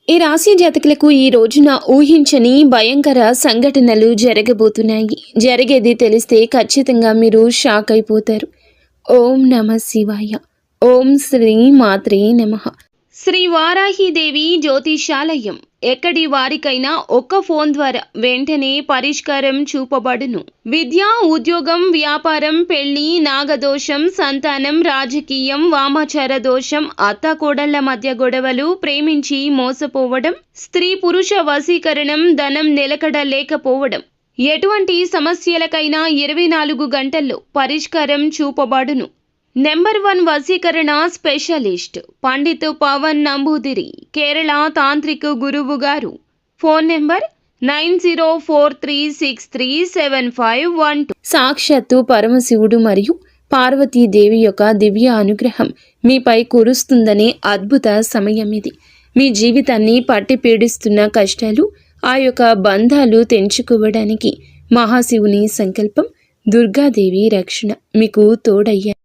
ఈ రాశి జాతకులకు ఈ రోజున ఊహించని భయంకర సంఘటనలు జరగబోతున్నాయి. జరిగేది తెలిస్తే ఖచ్చితంగా మీరు షాక్ అయిపోతారు. ఓం నమ శివాయ. ఓం శ్రీ మాత్రే నమః. శ్రీ వారాహిదేవి జ్యోతిషాలయం. ఎక్కడి వారికైనా ఒక్క ఫోన్ ద్వారా వెంటనే పరిష్కారం చూపబడును. విద్య, ఉద్యోగం, వ్యాపారం, పెళ్లి, నాగదోషం, సంతానం, రాజకీయం, వామాచార దోషం, అత్తాకోడళ్ల మధ్య గొడవలు, ప్రేమించి మోసపోవడం, స్త్రీ పురుష వశీకరణం, ధనం నిలకడ లేకపోవడం, ఎటువంటి సమస్యలకైనా 24 గంటల్లో పరిష్కారం చూపబడును. నెంబర్ 1 వశీకరణ స్పెషలిస్ట్ పండిత్ పవన్ నంబూదిరి, కేరళ తాంత్రిక గురువు గారు. Phone number 9043637512. సాక్షాత్తు పరమశివుడు మరియు పార్వతీదేవి యొక్క దివ్య అనుగ్రహం మీపై కురుస్తుందనే అద్భుత సమయం ఇది. మీ జీవితాన్ని పట్టి పీడిస్తున్న కష్టాలు, ఆ యొక్క బంధాలు తెంచుకోవడానికి మహాశివుని సంకల్పం, దుర్గాదేవి రక్షణ మీకు తోడయ్యాయి.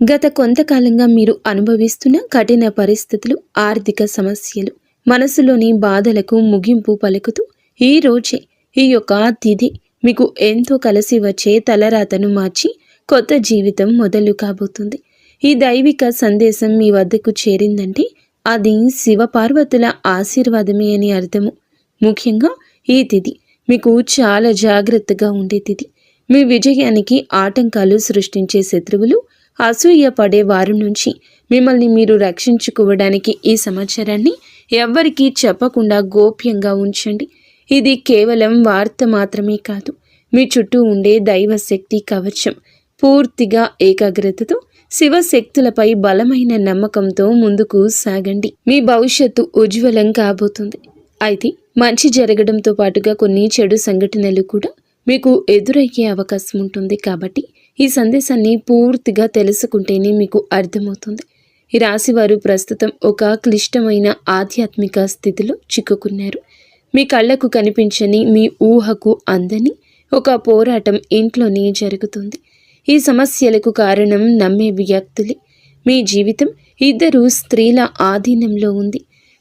గత కొంతకాలంగా మీరు అనుభవిస్తున్న కఠిన పరిస్థితులు, ఆర్థిక సమస్యలు, మనసులోని బాధలకు ముగింపు పలుకుతూ ఈ రోజే ఈ యొక్క తిథి మీకు ఎంతో కలిసి వచ్చే తలరాతను మార్చి కొత్త జీవితం మొదలు కాబోతుంది. ఈ దైవిక సందేశం మీ వద్దకు చేరిందంటే అది శివపార్వతుల ఆశీర్వాదమే అని అర్థము. ముఖ్యంగా ఈ తిథి మీకు చాలా జాగ్రత్తగా ఉండే తిథి. మీ విజయానికి ఆటంకాలు సృష్టించే శత్రువులు, అసూయ పడే వారి నుంచి మిమ్మల్ని మీరు రక్షించుకోవడానికి ఈ సమాచారాన్ని ఎవ్వరికీ చెప్పకుండా గోప్యంగా ఉంచండి. ఇది కేవలం వార్త మాత్రమే కాదు, మీ చుట్టూ ఉండే దైవశక్తి కవచం. పూర్తిగా ఏకాగ్రతతో శివశక్తులపై బలమైన నమ్మకంతో ముందుకు సాగండి. మీ భవిష్యత్తు ఉజ్వలం కాబోతుంది. అయితే మంచి జరగడంతో పాటుగా కొన్ని చెడు సంఘటనలు కూడా మీకు ఎదురయ్యే అవకాశం ఉంటుంది. కాబట్టి ఈ సందేశాన్ని పూర్తిగా తెలుసుకుంటేనే మీకు అర్థమవుతుంది. ఈ రాశివారు ప్రస్తుతం ఒక క్లిష్టమైన ఆధ్యాత్మిక స్థితిలో చిక్కుకున్నారు. మీ కళ్ళకు కనిపించని, మీ ఊహకు అందని ఒక పోరాటం ఇంట్లోనే జరుగుతుంది. ఈ సమస్యలకు కారణం నమ్మే వ్యక్తులే. మీ జీవితం 2 స్త్రీల ఆధీనంలో ఉంది.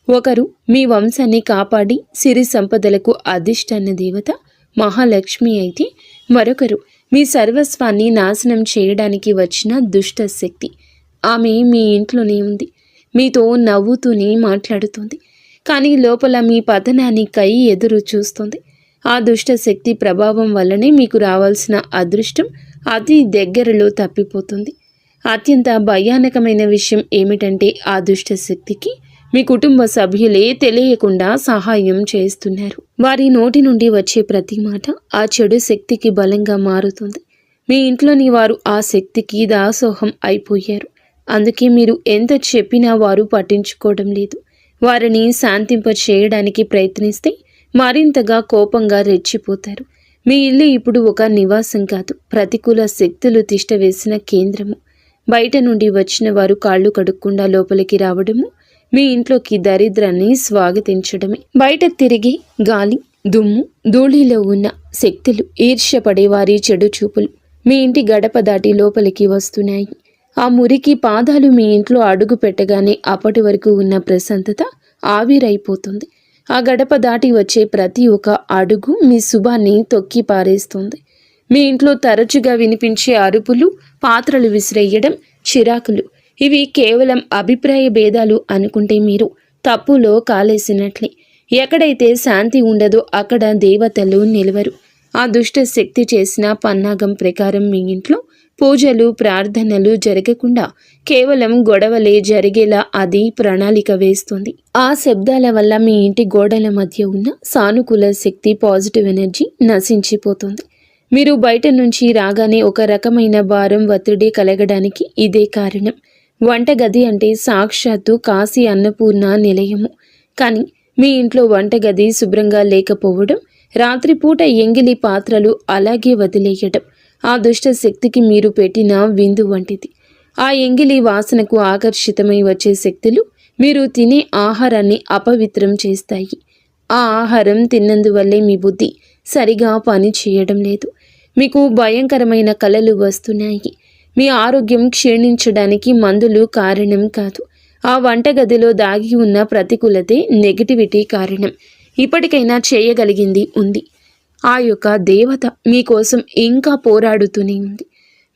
ఒకరు మీ వంశాన్ని కాపాడి సిరి సంపదలకు అధిష్టాన దేవత మహాలక్ష్మి అయితే, మరొకరు మీ సర్వస్వాన్ని నాశనం చేయడానికి వచ్చిన దుష్ట శక్తి. ఆమె మీ ఇంట్లోనే ఉంది, మీతో నవ్వుతూనే మాట్లాడుతుంది, కానీ లోపల మీ పతనానికై ఎదురు చూస్తుంది. ఆ దుష్ట శక్తి ప్రభావం వల్లనే మీకు రావాల్సిన అదృష్టం అతి దగ్గరలో తప్పిపోతుంది. అత్యంత భయానకమైన విషయం ఏమిటంటే ఆ దుష్ట శక్తికి మీ కుటుంబ సభ్యులే తెలియకుండా సహాయం చేస్తున్నారు. వారి నోటి నుండి వచ్చే ప్రతి మాట ఆ చెడు శక్తికి బలంగా మారుతుంది. మీ ఇంట్లోని వారు ఆ శక్తికి దాసోహం అయిపోయారు. అందుకే మీరు ఎంత చెప్పినా వారు పట్టించుకోవడం లేదు. వారిని శాంతింప చేయడానికి ప్రయత్నిస్తే మరింతగా కోపంగా రెచ్చిపోతారు. మీ ఇల్లు ఇప్పుడు ఒక నివాసం కాదు, ప్రతికూల శక్తులు తిష్టవేసిన కేంద్రము. బయట నుండి వచ్చిన వారు కాళ్ళు కడుక్కుండా లోపలికి రావడము మీ ఇంట్లోకి దరిద్రాన్ని స్వాగతించడమే. బయట తిరిగి గాలి, దుమ్ము, ధూళిలో ఉన్న శక్తులు, ఈర్ష్యపడే వారి చెడు చూపులు మీ ఇంటి గడప దాటి లోపలికి వస్తున్నాయి. ఆ మురికి పాదాలు మీ ఇంట్లో అడుగు పెట్టగానే అప్పటి వరకు ఉన్న ప్రశాంతత ఆవిరైపోతుంది. ఆ గడప దాటి వచ్చే ప్రతి ఒక్క అడుగు మీ శుభాన్ని తొక్కి పారేస్తుంది. మీ ఇంట్లో తరచుగా వినిపించే అరుపులు, పాత్రలు విసిరేయడం, చిరాకులు, ఇవి కేవలం అభిప్రాయ భేదాలు అనుకుంటే మీరు తప్పులో కాలేసినట్లే. ఎక్కడైతే శాంతి ఉండదో అక్కడ దేవతలు నిలవరు. ఆ దుష్ట శక్తి చేసిన పన్నాగం ప్రకారం మీ ఇంట్లో పూజలు, ప్రార్థనలు జరగకుండా కేవలం గొడవలే జరిగేలా అది ప్రణాళిక వేస్తుంది. ఆ శబ్దాల వల్ల మీ ఇంటి గోడల మధ్య ఉన్న సానుకూల శక్తి, పాజిటివ్ ఎనర్జీ నశించిపోతుంది. మీరు బయట నుంచి రాగానే ఒక రకమైన భారం, ఒత్తిడి కలగడానికి ఇదే కారణం. వంటగది అంటే సాక్షాత్తు కాశీ అన్నపూర్ణ నిలయము. కానీ మీ ఇంట్లో వంటగది శుభ్రంగా లేకపోవడం, రాత్రిపూట ఎంగిలి పాత్రలు అలాగే వదిలేయటం ఆ దుష్ట శక్తికి మీరు పెట్టిన విందు వంటిది. ఆ ఎంగిలి వాసనకు ఆకర్షితమై వచ్చే శక్తులు మీరు తినే ఆహారాన్ని అపవిత్రం చేస్తాయి. ఆ ఆహారం తిన్నందువల్లే మీ బుద్ధి సరిగా పని చేయడం లేదు. మీకు భయంకరమైన కలలు వస్తున్నాయి. మీ ఆరోగ్యం క్షీణించడానికి మందులు కారణం కాదు. ఆ వంటగదిలో దాగి ఉన్న ప్రతికూలతే నెగటివిటీ కారణం. ఇప్పటికైనా చేయగలిగింది ఉంది. ఆ యొక్క దేవత మీకోసం ఇంకా పోరాడుతూనే ఉంది.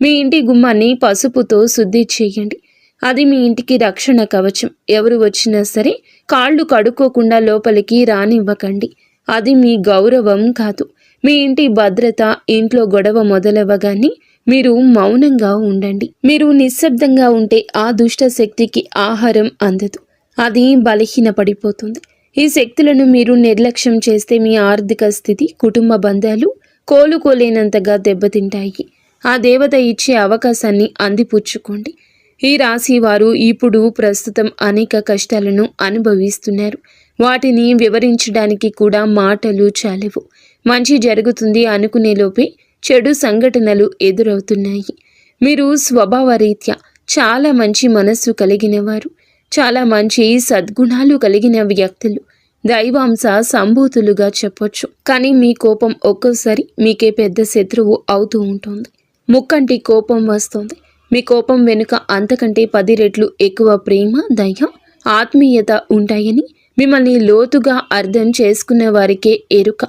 మీ ఇంటి గుమ్మాన్ని పసుపుతో శుద్ధి చేయండి. అది మీ ఇంటికి రక్షణ కవచం. ఎవరు వచ్చినా సరే కాళ్ళు కడుక్కోకుండా లోపలికి రానివ్వకండి. అది మీ గౌరవం కాదు, మీ ఇంటి భద్రత. ఇంట్లో గొడవ మొదలవ్వగానే మీరు మౌనంగా ఉండండి. మీరు నిశ్శబ్దంగా ఉంటే ఆ దుష్ట శక్తికి ఆహారం అందదు, అది బలహీనపడిపోతుంది. ఈ శక్తులను మీరు నిర్లక్ష్యం చేస్తే మీ ఆర్థిక స్థితి, కుటుంబ బంధాలు కోలుకోలేనంతగా దెబ్బతింటాయి. ఆ దేవత ఇచ్చే అవకాశాన్ని అందిపుచ్చుకోండి. ఈ రాశి వారు ఇప్పుడు ప్రస్తుతం అనేక కష్టాలను అనుభవిస్తున్నారు. వాటిని వివరించడానికి కూడా మాటలు చాలవు. మంచి జరుగుతుంది అనుకునేలోపే చెడు సంఘటనలు ఎదురవుతున్నాయి. మీరు స్వభావరీత్యా చాలా మంచి మనస్సు కలిగిన వారు, చాలా మంచి సద్గుణాలు కలిగిన వ్యక్తులు, దైవాంశ సంభూతులుగా చెప్పొచ్చు. కానీ మీ కోపం ఒక్కోసారి మీకే పెద్ద శత్రువు అవుతూ ఉంటుంది. ముక్కంటి కోపం వస్తుంది. మీ కోపం వెనుక అంతకంటే 10 రెట్లు ఎక్కువ ప్రేమ, దయ, ఆత్మీయత ఉంటాయని మిమ్మల్ని లోతుగా అర్థం చేసుకున్న వారికే ఎరుక.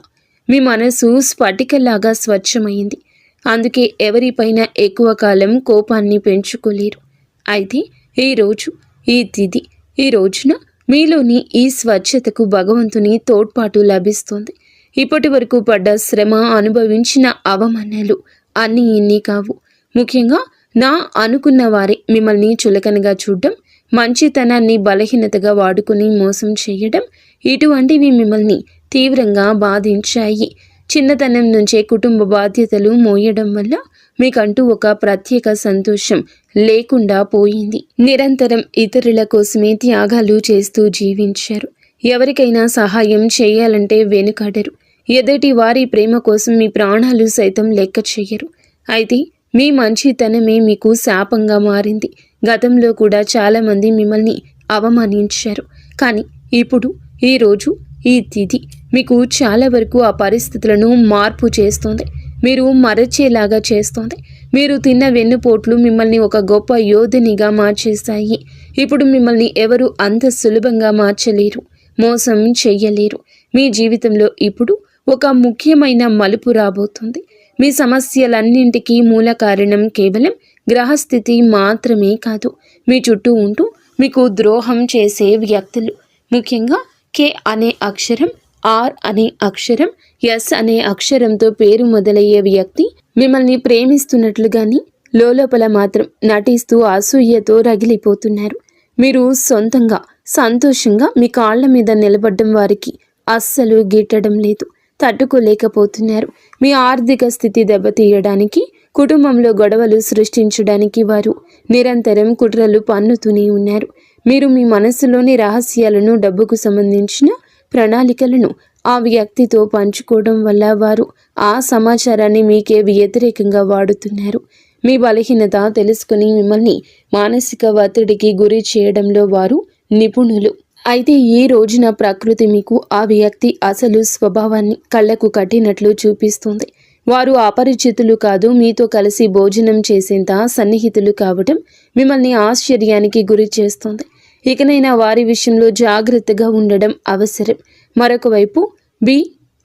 మీ మనసు స్ఫటికలాగా స్వచ్ఛమైంది. అందుకే ఎవరిపైన ఎక్కువ కాలం కోపాన్ని పెంచుకోలేరు. అయితే ఈరోజు, ఈ తిథి, ఈ రోజున మీలోని ఈ స్వచ్ఛతకు భగవంతుని తోడ్పాటు లభిస్తుంది. ఇప్పటి వరకు పడ్డ శ్రమ, అనుభవించిన అవమానాలు అన్నీ ఇన్ని కావు. ముఖ్యంగా నా అనుకున్న వారే మిమ్మల్ని చులకనగా చూడడం, మంచితనాన్ని బలహీనతగా వాడుకుని మోసం చేయడం, ఇటువంటివి మిమ్మల్ని తీవ్రంగా బాధించాయి. చిన్నతనం నుంచే కుటుంబ బాధ్యతలు మోయడం వల్ల మీకంటూ ఒక ప్రత్యేక సంతోషం లేకుండా పోయింది. నిరంతరం ఇతరుల కోసమే త్యాగాలు చేస్తూ జీవించారు. ఎవరికైనా సహాయం చేయాలంటే వెనుకాడరు. ఎదుటి వారి ప్రేమ కోసం మీ ప్రాణాలు సైతం లెక్క చేయరు. అయితే మీ మంచితనమే మీకు శాపంగా మారింది. గతంలో కూడా చాలామంది మిమ్మల్ని అవమానించారు. కానీ ఇప్పుడు, ఈరోజు, ఈ తిథి మీకు చాలా వరకు ఆ పరిస్థితులను మార్పు చేస్తుంది. మీరు మరచేలాగా చేస్తుంది. మీరు తిన్న వెన్నుపోట్లు మిమ్మల్ని ఒక గొప్ప యోధునిగా మార్చేస్తాయి. ఇప్పుడు మిమ్మల్ని ఎవరు అంత సులభంగా మార్చలేరు, మోసం చెయ్యలేరు. మీ జీవితంలో ఇప్పుడు ఒక ముఖ్యమైన మలుపు రాబోతుంది. మీ సమస్యలన్నింటికీ మూల కారణం కేవలం గ్రహస్థితి మాత్రమే కాదు, మీ చుట్టూ ఉంటూ మీకు ద్రోహం చేసే వ్యక్తులు. ముఖ్యంగా కే అనే అక్షరం, ఆర్ అనే అక్షరం, ఎస్ అనే అక్షరంతో పేరు మొదలయ్యే వ్యక్తి మిమ్మల్ని ప్రేమిస్తున్నట్లుగాని లోపల మాత్రం నటిస్తూ అసూయతో రగిలిపోతున్నారు. మీరు సొంతంగా సంతోషంగా మీ కాళ్ల మీద నిలబడ్డం వారికి అస్సలు గిట్టడం లేదు, తట్టుకోలేకపోతున్నారు. మీ ఆర్థిక స్థితి దెబ్బతీయడానికి, కుటుంబంలో గొడవలు సృష్టించడానికి వారు నిరంతరం కుట్రలు పన్నుతూనే ఉన్నారు. మీరు మీ మనసులోని రహస్యాలను, డబ్బుకు సంబంధించిన ప్రణాళికలను ఆ వ్యక్తితో పంచుకోవడం వల్ల వారు ఆ సమాచారాన్ని మీకే వ్యతిరేకంగా వాడుతున్నారు. మీ బలహీనత తెలుసుకుని మిమ్మల్ని మానసిక ఒత్తిడికి గురి చేయడంలో వారు నిపుణులు. అయితే ఈ రోజున ప్రకృతి మీకు ఆ వ్యక్తి అసలు స్వభావాన్ని కళ్ళకు కట్టినట్లు చూపిస్తుంది. వారు అపరిచితులు కాదు, మీతో కలిసి భోజనం చేసేంత సన్నిహితులు కావడం మిమ్మల్ని ఆశ్చర్యానికి గురి చేస్తుంది. ఇకనైనా వారి విషయంలో జాగ్రత్తగా ఉండడం అవసరం. మరొక వైపు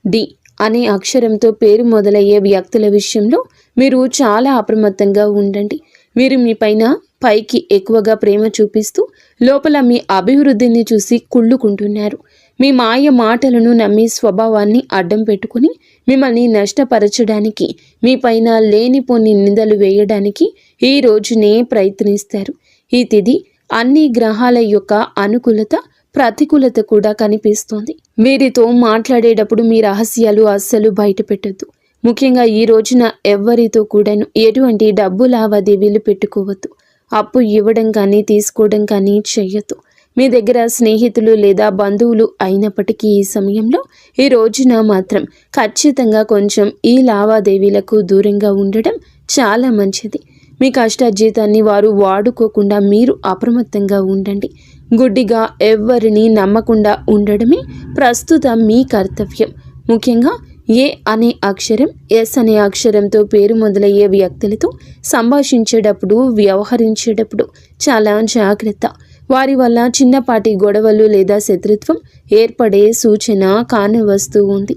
డి అనే అక్షరంతో పేరు మొదలయ్యే వ్యక్తుల విషయంలో మీరు చాలా అప్రమత్తంగా ఉండండి. వీరు మీ పైకి ఎక్కువగా ప్రేమ చూపిస్తూ లోపల మీ అభివృద్ధిని చూసి కుళ్ళుకుంటున్నారు. మీ మాయ మాటలను నమ్మి స్వభావాన్ని అడ్డం పెట్టుకుని మిమ్మల్ని నష్టపరచడానికి, మీ పైన లేనిపోని నిందలు వేయడానికి ఈ రోజునే ప్రయత్నిస్తారు. ఈ తిథి అన్ని గ్రహాల యొక్క అనుకూలత, ప్రతికూలత కూడా కనిపిస్తోంది. వీరితో మాట్లాడేటప్పుడు మీ రహస్యాలు అస్సలు బయట పెట్టొద్దు. ముఖ్యంగా ఈ రోజున ఎవ్వరితో కూడాను ఎటువంటి డబ్బు లావాదేవీలు పెట్టుకోవద్దు. అప్పు ఇవ్వడం కానీ తీసుకోవడం కానీ చెయ్యొద్దు. మీ దగ్గర స్నేహితులు లేదా బంధువులు అయినప్పటికీ ఈ సమయంలో, ఈ రోజున మాత్రం ఖచ్చితంగా కొంచెం ఈ లావాదేవీలకు దూరంగా ఉండడం చాలా మంచిది. మీ కష్టార్జితాన్ని వారు వాడుకోకుండా మీరు అప్రమత్తంగా ఉండండి. గుడ్డిగా ఎవ్వరిని నమ్మకుండా ఉండడమే ప్రస్తుతం మీ కర్తవ్యం. ముఖ్యంగా ఏ అనే అక్షరం, ఎస్ అనే అక్షరంతో పేరు మొదలయ్యే వ్యక్తులతో సంభాషించేటప్పుడు, వ్యవహరించేటప్పుడు చాలా జాగ్రత్త. వారి వల్ల చిన్నపాటి గొడవలు లేదా శత్రుత్వం ఏర్పడే సూచన కానవస్తూ ఉంది.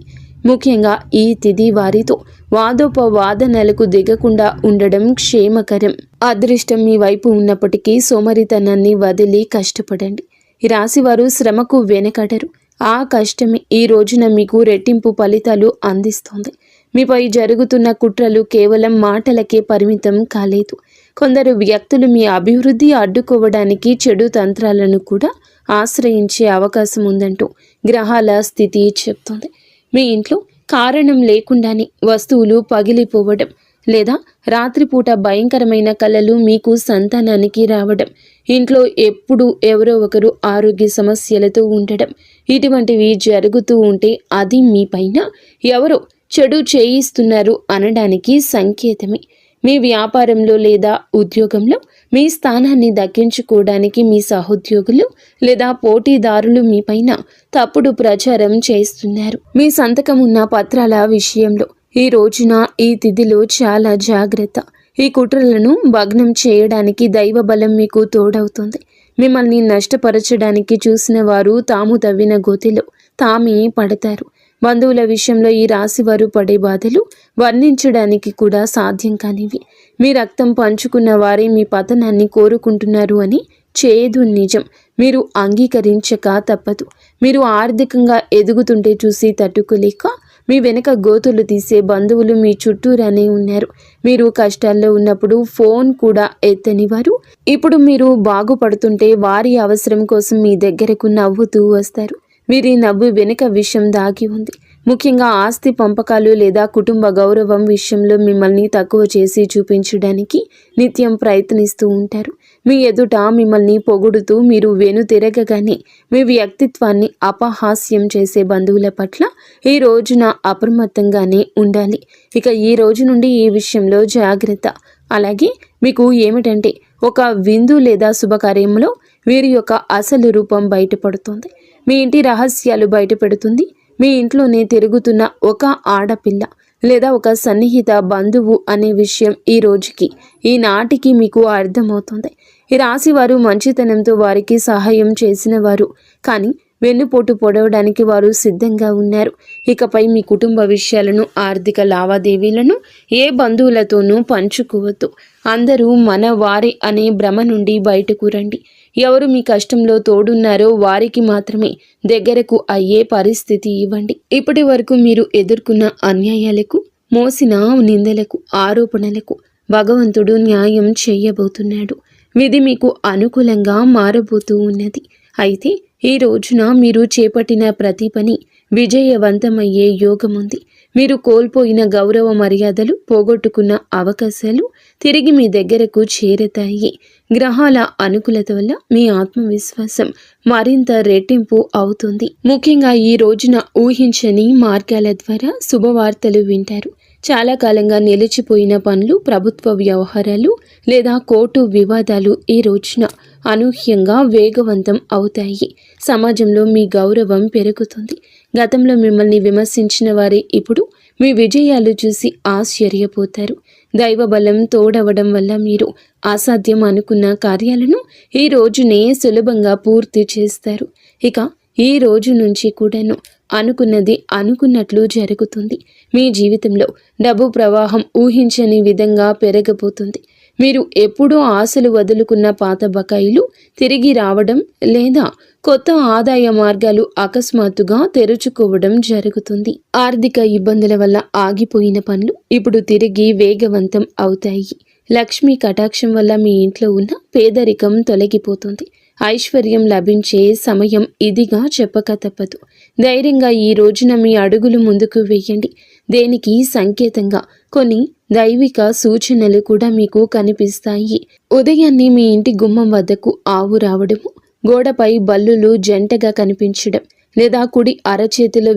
ముఖ్యంగా ఈ తిథి వారితో వాదోపవాదనలకు దిగకుండా ఉండడం క్షేమకరం. అదృష్టం మీ వైపు ఉన్నప్పటికీ సోమరితనాన్ని వదిలి కష్టపడండి. ఈ రాశివారు శ్రమకు వెనకడరు. ఆ కష్టమే ఈ రోజున మీకు రెట్టింపు ఫలితాలు అందిస్తోంది. మీపై జరుగుతున్న కుట్రలు కేవలం మాటలకే పరిమితం కాలేదు. కొందరు వ్యక్తులు మీ అభివృద్ధి అడ్డుకోవడానికి చెడు తంత్రాలను కూడా ఆశ్రయించే అవకాశం ఉందంటూ గ్రహాల స్థితి చెప్తోంది. మీ ఇంట్లో కారణం లేకుండానే వస్తువులు పగిలిపోవడం లేదా రాత్రిపూట భయంకరమైన కలలు మీకు సంతానానికి రావడం, ఇంట్లో ఎప్పుడు ఎవరో ఒకరు ఆరోగ్య సమస్యలతో ఉండడం, ఇటువంటివి జరుగుతూ ఉంటే అది మీ పైన ఎవరో చెడు చేయిస్తున్నారు అనడానికి సంకేతమే. మీ వ్యాపారంలో లేదా ఉద్యోగంలో మీ స్థానాన్ని దక్కించుకోవడానికి మీ సహోద్యోగులు లేదా పోటీదారులు మీపైన తప్పుడు ప్రచారం చేస్తున్నారు. మీ సంతకం ఉన్న పత్రాల విషయంలో ఈ రోజున ఈ తిథిలో చాలా జాగ్రత్త. ఈ కుట్రలను భగ్నం చేయడానికి దైవ బలం మీకు తోడవుతుంది. మిమ్మల్ని నష్టపరచడానికి చూసిన వారు తాము తవ్విన గోతిలో తామే పడతారు. బంధువుల విషయంలో ఈ రాశివారు పడే బాధలు వర్ణించడానికి కూడా సాధ్యం కానివి. మీ రక్తం పంచుకున్న వారే మీ పతనాన్ని కోరుకుంటున్నారు అని చేదు నిజం. మీరు అంగీకరించక తప్పదు. మీరు ఆర్థికంగా ఎదుగుతుంటే చూసి తట్టుకోలేక మీ వెనక గోతులు తీసే బంధువులు మీ చుట్టూరానే ఉన్నారు. మీరు కష్టాల్లో ఉన్నప్పుడు ఫోన్ కూడా ఎత్తని వారు ఇప్పుడు మీరు బాగుపడుతుంటే వారి అవసరం కోసం మీ దగ్గరకు నవ్వుతూ వస్తారు. వీరి నవ్వు వెనుక విషయం దాగి ఉంది. ముఖ్యంగా ఆస్తి పంపకాలు లేదా కుటుంబ గౌరవం విషయంలో మిమ్మల్ని తక్కువ చేసి చూపించడానికి నిత్యం ప్రయత్నిస్తూ ఉంటారు. మీ ఎదుట మిమ్మల్ని పొగుడుతూ మీరు వెనుతిరగగానే మీ వ్యక్తిత్వాన్ని అపహాస్యం చేసే బంధువుల పట్ల ఈ రోజున అప్రమత్తంగానే ఉండాలి. ఇక ఈ రోజు నుండి ఈ విషయంలో జాగ్రత్త. అలాగే మీకు ఏమిటంటే ఒక విందు లేదా శుభకార్యంలో వీరి యొక్క అసలు రూపం బయటపడుతుంది. మీ ఇంటి రహస్యాలు బయటపెడుతుంది. మీ ఇంట్లోనే తిరుగుతున్న ఒక ఆడపిల్ల లేదా ఒక సన్నిహిత బంధువు అనే విషయం ఈ రోజుకి ఈనాటికి మీకు అర్థమవుతుంది. ఈ రాశి వారు మంచితనంతో వారికి సహాయం చేసిన వారు, కానీ వెన్నుపోటు పొడవడానికి వారు సిద్ధంగా ఉన్నారు. ఇకపై మీ కుటుంబ విషయాలను, ఆర్థిక లావాదేవీలను ఏ బంధువులతోనూ పంచుకోవద్దు. అందరూ మన వారే అనే భ్రమ నుండి బయటకు రండి. ఎవరు మీ కష్టంలో తోడున్నారో వారికి మాత్రమే దగ్గరకు అయ్యే పరిస్థితి ఇవ్వండి. ఇప్పటి వరకు మీరు ఎదుర్కొన్న అన్యాయాలకు, మోసిన నిందలకు, ఆరోపణలకు భగవంతుడు న్యాయం చేయబోతున్నాడు. విధి మీకు అనుకూలంగా మారబోతూ ఉన్నది. అయితే ఈ రోజున మీరు చేపట్టిన ప్రతి పని విజయవంతమయ్యే యోగం ఉంది. మీరు కోల్పోయిన గౌరవ మర్యాదలు, పోగొట్టుకున్న అవకాశాలు తిరిగి మీ దగ్గరకు చేరతాయి. గ్రహాల అనుకూలత వల్ల మీ ఆత్మవిశ్వాసం మరింత రెట్టింపు అవుతుంది. ముఖ్యంగా ఈ రోజున ఊహించని మార్గాల ద్వారా శుభవార్తలు వింటారు. చాలా కాలంగా నిలిచిపోయిన పనులు, ప్రభుత్వ వ్యవహారాలు లేదా కోర్టు వివాదాలు ఈ రోజున అనూహ్యంగా వేగవంతం అవుతాయి. సమాజంలో మీ గౌరవం పెరుగుతుంది. గతంలో మిమ్మల్ని విమర్శించిన వారే ఇప్పుడు మీ విజయాలు చూసి ఆశ్చర్యపోతారు. దైవ బలం తోడవడం వల్ల మీరు అసాధ్యం అనుకున్న కార్యాలను ఈ రోజునే సులభంగా పూర్తి చేస్తారు. ఇక ఈ రోజు నుంచి కూడాను అనుకున్నది అనుకున్నట్లు జరుగుతుంది. మీ జీవితంలో డబ్బు ప్రవాహం ఊహించని విధంగా పెరగబోతుంది. మీరు ఎప్పుడూ ఆశలు వదులుకున్న పాత బకాయిలు తిరిగి రావడం లేదా కొత్త ఆదాయ మార్గాలు అకస్మాత్తుగా తెరుచుకోవడం జరుగుతుంది. ఆర్థిక ఇబ్బందుల వల్ల ఆగిపోయిన పనులు ఇప్పుడు తిరిగి వేగవంతం అవుతాయి. లక్ష్మీ కటాక్షం వల్ల మీ ఇంట్లో ఉన్న పేదరికం తొలగిపోతుంది. ఐశ్వర్యం లభించే సమయం ఇదిగా చెప్పక తప్పదు. ధైర్యంగా ఈ రోజున మీ అడుగులు ముందుకు వేయండి. దేనికి సంకేతంగా కొన్ని దైవిక సూచనలు కూడా మీకు కనిపిస్తాయి. ఉదయాన్నే మీ ఇంటి గుమ్మం వద్దకు ఆవు రావడము, గోడపై బల్లులు జంటగా కనిపించడం లేదా కుడి అరచేతిలో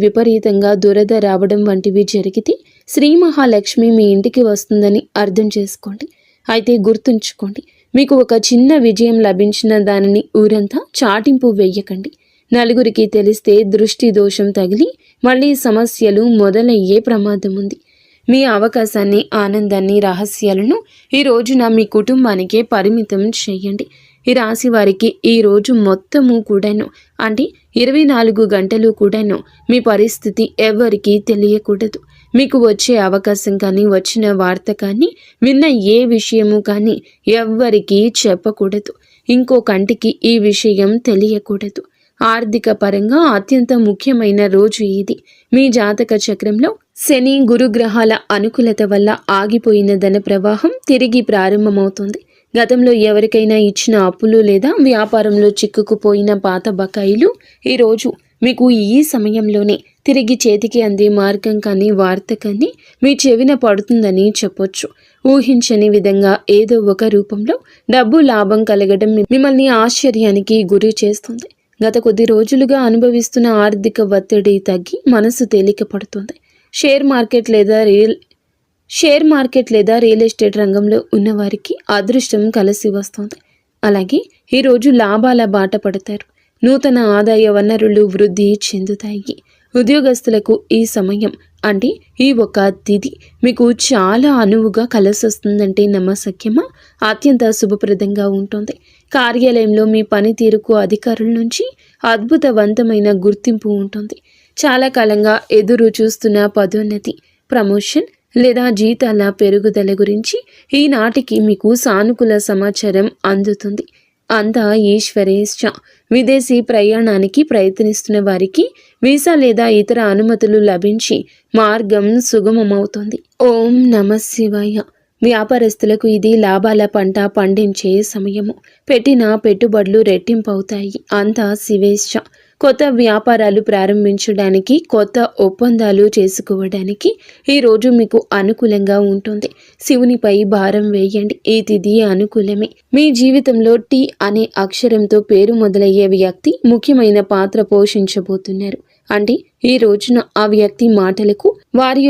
విపరీతంగా దురద రావడం వంటివి జరిగితే శ్రీ మహాలక్ష్మి మీ ఇంటికి వస్తుందని అర్థం చేసుకోండి. అయితే గుర్తుంచుకోండి, మీకు ఒక చిన్న విజయం లభించిన దానిని ఊరంతా చాటింపు వేయకండి. నలుగురికి తెలిస్తే దృష్టి దోషం తగిలి మళ్ళీ సమస్యలు మొదలయ్యే ప్రమాదం ఉంది. మీ అవకాశాన్ని, ఆనందాన్ని, రహస్యాలను ఈ రోజున మీ కుటుంబానికే పరిమితం చేయండి. ఈ రాశి వారికి ఈ రోజు మొత్తము కూడాను అంటే 24 గంటలు కూడాను మీ పరిస్థితి ఎవరికీ తెలియకూడదు. మీకు వచ్చే అవకాశం కానీ, వచ్చిన వార్త కానీ, విన్న ఏ విషయము కానీ ఎవ్వరికీ చెప్పకూడదు. ఇంకో కంటికి ఈ విషయం తెలియకూడదు. ఆర్థిక పరంగా అత్యంత ముఖ్యమైన రోజు ఇది. మీ జాతక చక్రంలో శని, గురుగ్రహాల అనుకూలత వల్ల ఆగిపోయిన ధన ప్రవాహం తిరిగి ప్రారంభమవుతుంది. గతంలో ఎవరికైనా ఇచ్చిన అప్పులు లేదా వ్యాపారంలో చిక్కుకుపోయిన పాత బకాయిలు ఈరోజు మీకు ఈ సమయంలోనే తిరిగి చేతికి అందే మార్గం కానీ, వార్త కానీ మీ చెవిన పడుతుందని చెప్పొచ్చు. ఊహించని విధంగా ఏదో ఒక రూపంలో డబ్బు లాభం కలగడం మిమ్మల్ని ఆశ్చర్యానికి గురి చేస్తుంది. గత కొద్ది రోజులుగా అనుభవిస్తున్న ఆర్థిక ఒత్తిడి తగ్గి మనసు తేలిక పడుతుంది. షేర్ మార్కెట్ లేదా రియల్ ఎస్టేట్ రంగంలో ఉన్నవారికి అదృష్టం కలిసి వస్తుంది. అలాగే ఈరోజు లాభాల బాట పడతారు. నూతన ఆదాయ వనరులు వృద్ధి చెందుతాయి. ఉద్యోగస్తులకు ఈ సమయం అంటే ఈ ఒక తిథి మీకు చాలా అనువుగా కలిసొస్తుందంటే నమ్మశక్యమా? అత్యంత శుభప్రదంగా ఉంటుంది. కార్యాలయంలో మీ పనితీరుకు అధికారుల నుంచి అద్భుతవంతమైన గుర్తింపు ఉంటుంది. చాలా కాలంగా ఎదురు చూస్తున్న పదోన్నతి, ప్రమోషన్ లేదా జీతాల పెరుగుదల గురించి ఈనాటికి మీకు సానుకూల సమాచారం అందుతుంది. అంతా ఈశ్వరేచ్ఛ. విదేశీ ప్రయాణానికి ప్రయత్నిస్తున్న వారికి వీసా లేదా ఇతర అనుమతులు లభించి మార్గం సుగమమవుతుంది. ఓం నమః శివాయ. వ్యాపారస్తులకు ఇది లాభాల పంట పండించే సమయము. పెట్టిన పెట్టుబడులు రెట్టింపవుతాయి. అంతా శివేచ్ఛ. కొత్త వ్యాపారాలు ప్రారంభించడానికి, కొత్త ఒప్పందాలు చేసుకోవడానికి ఈరోజు మీకు అనుకూలంగా ఉంటుంది. శివునిపై భారం వేయండి. ఈ తిథి అనుకూలమే. మీ జీవితంలో టీ అనే అక్షరంతో పేరు మొదలయ్యే వ్యక్తి ముఖ్యమైన పాత్ర పోషించబోతున్నారు. అంటే ఈ రోజున ఆ వ్యక్తి మాటలకు, వారి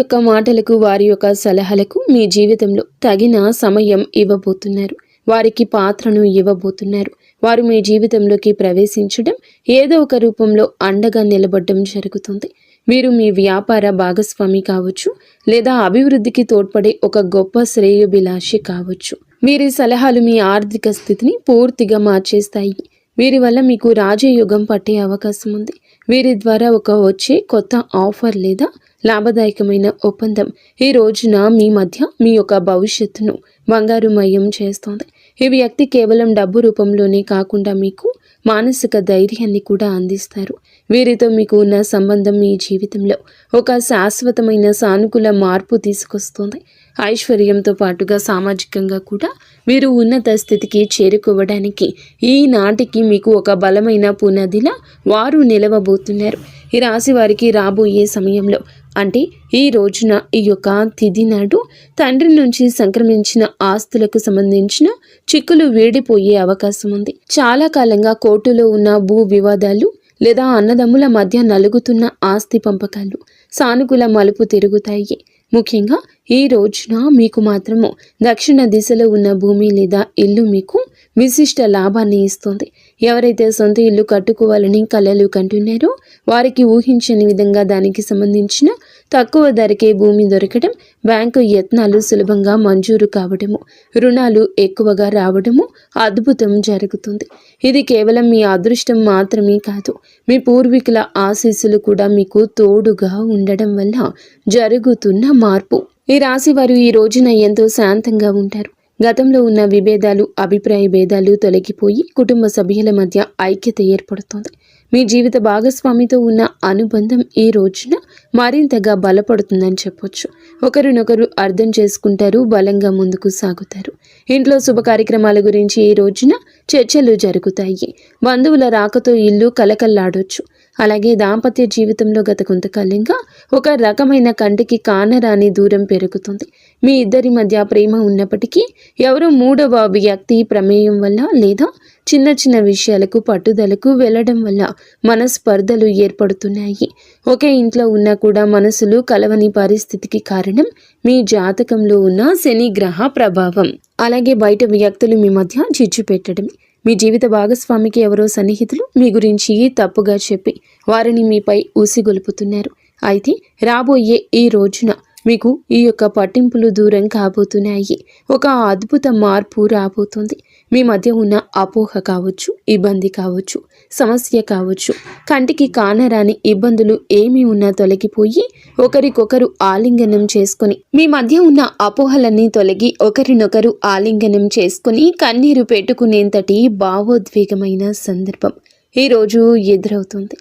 యొక్క సలహాలకు మీ జీవితంలో తగిన సమయం ఇవ్వబోతున్నారు. వారికి పాత్రను ఇవ్వబోతున్నారు. వారు మీ జీవితంలోకి ప్రవేశించడం, ఏదో ఒక రూపంలో అండగా నిలబడడం జరుగుతుంది. మీరు మీ వ్యాపార భాగస్వామి కావచ్చు, లేదా అభివృద్ధికి తోడ్పడే ఒక గొప్ప శ్రేయోభిలాషి కావచ్చు. వీరి సలహాలు మీ ఆర్థిక స్థితిని పూర్తిగా మార్చేస్తాయి. వీరి వల్ల మీకు రాజయోగం పట్టే అవకాశం ఉంది. వీరి ద్వారా వచ్చే కొత్త ఆఫర్ లేదా లాభదాయకమైన ఒప్పందం ఈ రోజున మీ మధ్య మీ యొక్క భవిష్యత్తును బంగారుమయం చేస్తోంది. ఈ వ్యక్తి కేవలం డబ్బు రూపంలోనే కాకుండా మీకు మానసిక ధైర్యాన్ని కూడా అందిస్తారు. వీరితో మీకు ఉన్న సంబంధం మీ జీవితంలో ఒక శాశ్వతమైన సానుకూల మార్పు తీసుకొస్తుంది. ఐశ్వర్యంతో పాటుగా సామాజికంగా కూడా మీరు ఉన్నత స్థితికి చేరుకోవడానికి ఈనాటికి మీకు ఒక బలమైన పునాదిలా వారు నిలవబోతున్నారు. ఈ రాశి వారికి రాబోయే సమయంలో అంటే ఈ రోజున ఈ యొక్క తిథి నాడు తండ్రి నుంచి సంక్రమించిన ఆస్తులకు సంబంధించిన చిక్కులు వీడిపోయే అవకాశం ఉంది. చాలా కాలంగా కోర్టులో ఉన్న భూ వివాదాలు లేదా అన్నదమ్ముల మధ్య నలుగుతున్న ఆస్తి పంపకాలు సానుకూల మలుపు తిరుగుతాయి. ముఖ్యంగా ఈ రోజున మీకు మాత్రము దక్షిణ దిశలో ఉన్న భూమి లేదా ఇల్లు మీకు విశిష్ట లాభాన్ని ఇస్తుంది. ఎవరైతే సొంత ఇల్లు కట్టుకోవాలని కలలు కంటున్నారో వారికి ఊహించని విధంగా దానికి సంబంధించిన తక్కువ ధరకే భూమి దొరకడం, బ్యాంకు యత్నాలు సులభంగా మంజూరు కావడము, రుణాలు ఎక్కువగా రావడము అద్భుతం జరుగుతుంది. ఇది కేవలం మీ అదృష్టం మాత్రమే కాదు, మీ పూర్వీకుల ఆశీస్సులు కూడా మీకు తోడుగా ఉండడం వల్ల జరుగుతున్న మార్పు. ఈ రాశి వారు ఈ రోజున ఎంతో శాంతంగా ఉంటారు. గతంలో ఉన్న విభేదాలు, అభిప్రాయ భేదాలు తొలగిపోయి కుటుంబ సభ్యుల మధ్య ఐక్యత ఏర్పడుతుంది. మీ జీవిత భాగస్వామితో ఉన్న అనుబంధం ఈ రోజున మరింతగా బలపడుతుందని చెప్పొచ్చు. ఒకరినొకరు అర్థం చేసుకుంటారు, బలంగా ముందుకు సాగుతారు. ఇంట్లో శుభ కార్యక్రమాల గురించి ఈ రోజున చర్చలు జరుగుతాయి. బంధువుల రాకతో ఇల్లు కలకల్లాడొచ్చు. అలాగే దాంపత్య జీవితంలో గత కొంతకాలంగా ఒక రకమైన కంటికి కానరాని దూరం పెరుగుతుంది. మీ ఇద్దరి మధ్య ప్రేమ ఉన్నప్పటికీ ఎవరో మూడవ వ్యక్తి ప్రమేయం వల్ల లేదా చిన్న చిన్న విషయాలకు పట్టుదలకు వెళ్ళడం వల్ల మనస్పర్ధలు ఏర్పడుతున్నాయి. ఒకే ఇంట్లో ఉన్నా కూడా మనసులు కలవని పరిస్థితికి కారణం మీ జాతకంలో ఉన్న శని గ్రహ ప్రభావం. అలాగే బయట వ్యక్తులు మీ మధ్య చిచ్చు పెట్టడమే. మీ జీవిత భాగస్వామికి ఎవరో సన్నిహితులు మీ గురించి తప్పుగా చెప్పి వారిని మీపై ఊసిగొలుపుతున్నారు. అయితే రాబోయే ఈ రోజున మీకు ఈ యొక్క పట్టింపులు దూరం కాబోతున్నాయి. ఒక అద్భుత మార్పు రాబోతుంది. మీ మధ్య ఉన్న అపోహ కావచ్చు, ఇబ్బంది కావచ్చు, సమస్య కావచ్చు, కంటికి కానరాని ఇబ్బందులు ఏమి ఉన్నా తొలగిపోయి ఒకరికొకరు ఆలింగనం చేసుకొని, మీ మధ్య ఉన్న అపోహలన్నీ తొలగి ఒకరినొకరు ఆలింగనం చేసుకుని కన్నీరు పెట్టుకునేంతటి భావోద్వేగమైన సందర్భం ఈరోజు ఎదురవుతుంది.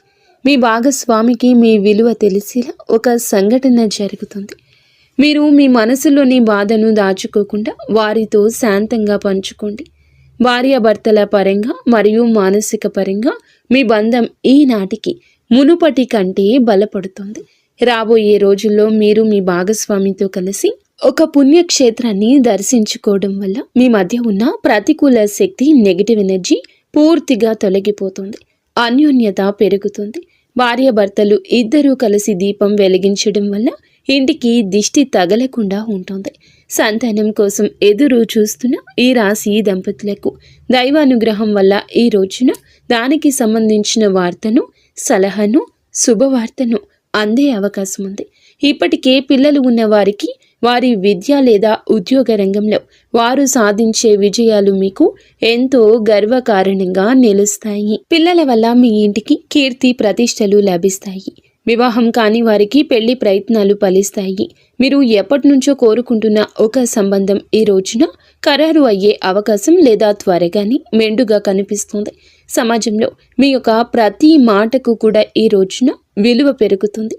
మీ భాగస్వామికి మీ విలువ తెలిసేలా ఒక సంఘటన జరుగుతుంది. మీరు మీ మనసులోని బాధను దాచుకోకుండా వారితో శాంతంగా పంచుకోండి. భార్యాభర్తల పరంగా మరియు మానసిక పరంగా మీ బంధం ఈనాటికి మునుపటి కంటే బలపడుతుంది. రాబోయే రోజుల్లో మీరు మీ భాగస్వామితో కలిసి ఒక పుణ్యక్షేత్రాన్ని దర్శించుకోవడం వల్ల మీ మధ్య ఉన్న ప్రతికూల శక్తి, నెగిటివ్ ఎనర్జీ పూర్తిగా తొలగిపోతుంది. అన్యోన్యత పెరుగుతుంది. భార్యాభర్తలు ఇద్దరూ కలిసి దీపం వెలిగించడం వల్ల ఇంటికి దిష్టి తగలకుండా ఉంటుంది. సంతానం కోసం ఎదురు చూస్తున్న ఈ రాశి దంపతులకు దైవానుగ్రహం వల్ల ఈ రోజున దానికి సంబంధించిన వార్తను, సలహాను, శుభవార్తను అందే అవకాశం ఉంది. ఇప్పటికే పిల్లలు ఉన్న వారికి వారి విద్య లేదా ఉద్యోగ రంగంలో వారు సాధించే విజయాలు మీకు ఎంతో గర్వకారణంగా నిలుస్తాయి. పిల్లల వల్ల మీ ఇంటికి కీర్తి ప్రతిష్టలు లభిస్తాయి. వివాహం కాని వారికి పెళ్లి ప్రయత్నాలు ఫలిస్తాయి. మీరు ఎప్పటి నుంచో కోరుకుంటున్న ఒక సంబంధం ఈ రోజున ఖరారు అయ్యే అవకాశం లేదా త్వరగానే మెండుగా కనిపిస్తుంది. సమాజంలో మీ యొక్క ప్రతి మాటకు కూడా ఈ రోజున విలువ పెరుగుతుంది.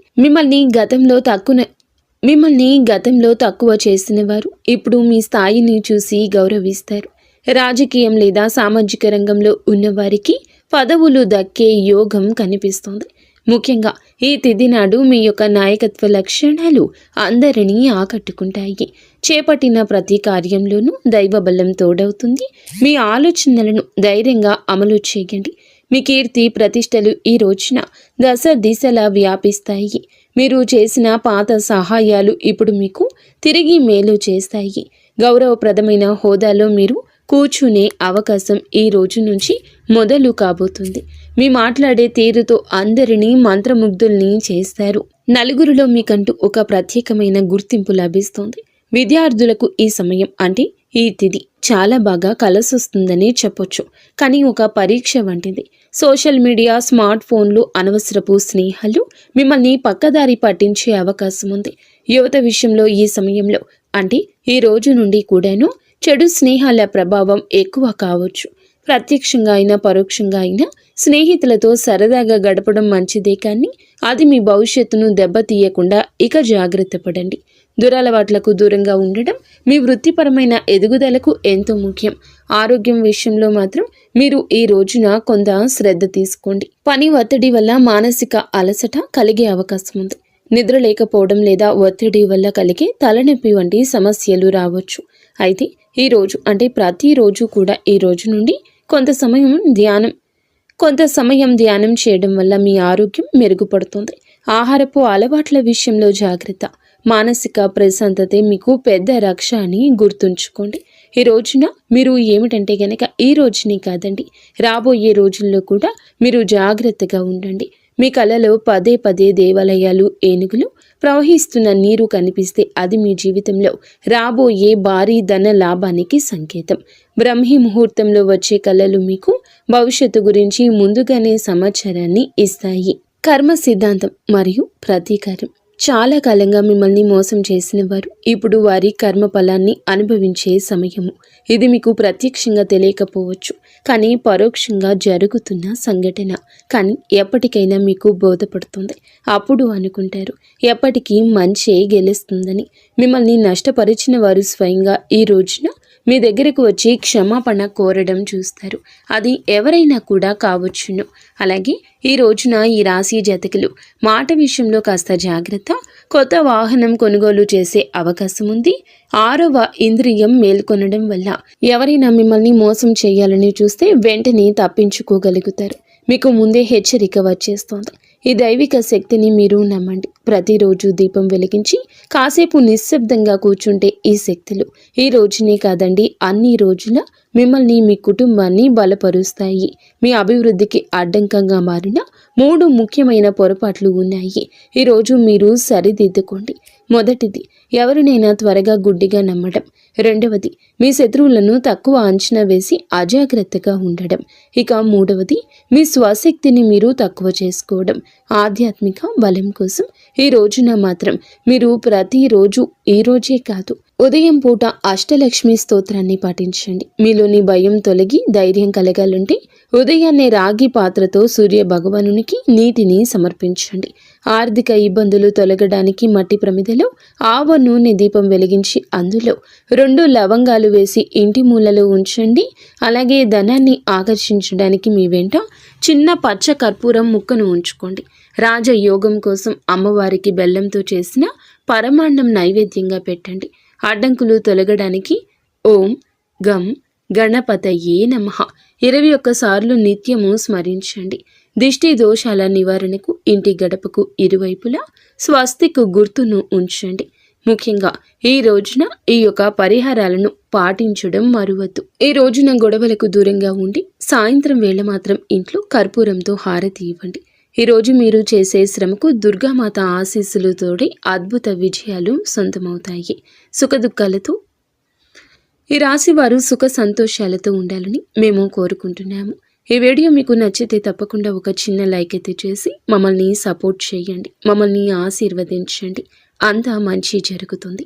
మిమ్మల్ని గతంలో తక్కువ చేసిన వారు ఇప్పుడు మీ స్థాయిని చూసి గౌరవిస్తారు. రాజకీయం లేదా సామాజిక రంగంలో ఉన్నవారికి పదవులు దక్కే యోగం కనిపిస్తుంది. ముఖ్యంగా ఈ తిథి నాడు మీ యొక్క నాయకత్వ లక్షణాలు అందరినీ ఆకట్టుకుంటాయి. చేపట్టిన ప్రతి కార్యంలోనూ దైవబలం తోడవుతుంది. మీ ఆలోచనలను ధైర్యంగా అమలు చేయండి. మీ కీర్తి ప్రతిష్టలు ఈ రోజున దశ దిశలా వ్యాపిస్తాయి. మీరు చేసిన పాత సహాయాలు ఇప్పుడు మీకు తిరిగి మేలు చేస్తాయి. గౌరవప్రదమైన హోదాలో మీరు కూర్చునే అవకాశం ఈ రోజు నుంచి మొదలు కాబోతుంది. మీ మాట్లాడే తీరుతో అందరినీ మంత్రముగ్ధుల్ని చేస్తారు. నలుగురిలో మీకంటూ ఒక ప్రత్యేకమైన గుర్తింపు లభిస్తుంది. విద్యార్థులకు ఈ సమయం అంటే ఈ తిథి చాలా బాగా కలిసొస్తుందని చెప్పొచ్చు. కానీ ఒక పరీక్ష వంటిది. సోషల్ మీడియా, స్మార్ట్ ఫోన్లు, అనవసరపు స్నేహాలు మిమ్మల్ని పక్కదారి పట్టించే అవకాశం ఉంది. యువత విషయంలో ఈ సమయంలో అంటే ఈ రోజు నుండి కూడాను చెడు స్నేహాల ప్రభావం ఎక్కువ కావచ్చు. ప్రత్యక్షంగా అయినా పరోక్షంగా అయినా స్నేహితులతో సరదాగా గడపడం మంచిదే, కానీ అది మీ భవిష్యత్తును దెబ్బతీయకుండా ఇక జాగ్రత్త పడండి. దురలవాట్లకు దూరంగా ఉండడం మీ వృత్తిపరమైన ఎదుగుదలకు ఎంతో ముఖ్యం. ఆరోగ్యం విషయంలో మాత్రం మీరు ఈ రోజున కొంత శ్రద్ధ తీసుకోండి. పని ఒత్తిడి వల్ల మానసిక అలసట కలిగే అవకాశం ఉంది. నిద్ర లేకపోవడం లేదా ఒత్తిడి వల్ల కలిగే తలనొప్పి వంటి సమస్యలు రావచ్చు. అయితే ఈ రోజు అంటే ప్రతిరోజు కూడా ఈ రోజు నుండి కొంత సమయం ధ్యానం చేయడం వల్ల మీ ఆరోగ్యం మెరుగుపడుతుంది. ఆహారపు అలవాట్ల విషయంలో జాగ్రత్త. మానసిక ప్రశాంతతే మీకు పెద్ద రక్ష అని గుర్తుంచుకోండి. ఈ రోజున మీరు ఏమిటంటే గనక ఈ రోజుని కాదండి, రాబోయే రోజుల్లో కూడా మీరు జాగ్రత్తగా ఉండండి. మీ కలలో పదే పదే దేవాలయాలు, ఏనుగులు, ప్రవహిస్తున్న నీరు కనిపిస్తే అది మీ జీవితంలో రాబోయే భారీ ధన లాభానికి సంకేతం. బ్రహ్మీ ముహూర్తంలో వచ్చే కళలు మీకు భవిష్యత్తు గురించి ముందుగానే సమాచారాన్ని ఇస్తాయి. కర్మ సిద్ధాంతం మరియు ప్రతీకారం. చాలా కాలంగా మిమ్మల్ని మోసం చేసిన వారు ఇప్పుడు వారి కర్మ ఫలాన్ని అనుభవించే సమయము. ఇది మీకు ప్రత్యక్షంగా తెలియకపోవచ్చు, కానీ పరోక్షంగా జరుగుతున్న సంఘటన. కానీ ఎప్పటికైనా మీకు బోధపడుతుంది. అప్పుడు అనుకుంటారు ఎప్పటికీ మంచే గెలుస్తుందని. మిమ్మల్ని నష్టపరిచిన వారు స్వయంగా ఈ రోజున మీ దగ్గరకు వచ్చి క్షమాపణ కోరడం చూస్తారు. అది ఎవరైనా కూడా కావచ్చును. అలాగే ఈ రోజున ఈ రాశి జాతకులు మాట విషయంలో కాస్త జాగ్రత్త. కొత్త వాహనం కొనుగోలు చేసే అవకాశం ఉంది. 6వ ఇంద్రియం మేల్కొనడం వల్ల ఎవరైనా మిమ్మల్ని మోసం చేయాలని చూస్తే వెంటనే తప్పించుకోగలుగుతారు. మీకు ముందే హెచ్చరిక వచ్చేస్తోంది. ఈ దైవిక శక్తిని మీరు నమ్మండి. ప్రతిరోజు దీపం వెలిగించి కాసేపు నిశ్శబ్దంగా కూర్చుంటే ఈ శక్తులు ఈ రోజునే కాదండి, అన్ని రోజుల మిమ్మల్ని మీ కుటుంబాన్ని బలపరుస్తాయి. మీ అభివృద్ధికి అడ్డంకంగా మారిన 3 ముఖ్యమైన పొరపాట్లు ఉన్నాయి. ఈరోజు మీరు సరిదిద్దుకోండి. మొదటిది, ఎవరినైనా త్వరగా గుడ్డిగా నమ్మడం. రెండవది, మీ శత్రువులను తక్కువ అంచనా వేసి అజాగ్రత్తగా ఉండడం. ఇక మూడవది, మీ స్వశక్తిని మీరు తక్కువ చేసుకోవడం. ఆధ్యాత్మిక బలం కోసం ఈ రోజున మాత్రం మీరు ప్రతిరోజు, ఈ రోజే కాదు, ఉదయం పూట అష్టలక్ష్మి స్తోత్రాన్ని పాటించండి. మీలోని భయం తొలగి ధైర్యం కలగాలంటే ఉదయాన్నే రాగి పాత్రతో సూర్య భగవానునికి నీటిని సమర్పించండి. ఆర్థిక ఇబ్బందులు తొలగడానికి మట్టి ప్రమిదలో ఆవ నూనె దీపం వెలిగించి అందులో 2 లవంగాలు వేసి ఇంటి మూలలో ఉంచండి. అలాగే ధనాన్ని ఆకర్షించడానికి మీ వెంట చిన్న పచ్చ కర్పూరం ముక్కను ఉంచుకోండి. రాజయోగం కోసం అమ్మవారికి బెల్లంతో చేసిన పరమాన్నం నైవేద్యంగా పెట్టండి. అడ్డంకులు తొలగడానికి ఓం గం గణపతయే నమః 21 సార్లు నిత్యము స్మరించండి. దిష్టి దోషాల నివారణకు ఇంటి గడపకు ఇరువైపులా స్వస్తిక్ గుర్తును ఉంచండి. ముఖ్యంగా ఈ రోజున ఈ యొక్క పరిహారాలను పాటించడం మరువద్దు. ఈ రోజున గొడవలకు దూరంగా ఉండి సాయంత్రం వేళ మాత్రం ఇంట్లో కర్పూరంతో హారతి ఇవ్వండి. ఈరోజు మీరు చేసే శ్రమకు దుర్గామాత ఆశీస్సులతోటి అద్భుత విజయాలు సొంతమవుతాయి. సుఖదుఖాలతో ఈ రాశి వారు సుఖ సంతోషాలతో ఉండాలని మేము కోరుకుంటున్నాము. ఈ వీడియో మీకు నచ్చితే తప్పకుండా ఒక చిన్న లైక్ అయితే చేసి మమ్మల్ని సపోర్ట్ చేయండి. మమ్మల్ని ఆశీర్వదించండి. అంతా మంచి జరుగుతుంది.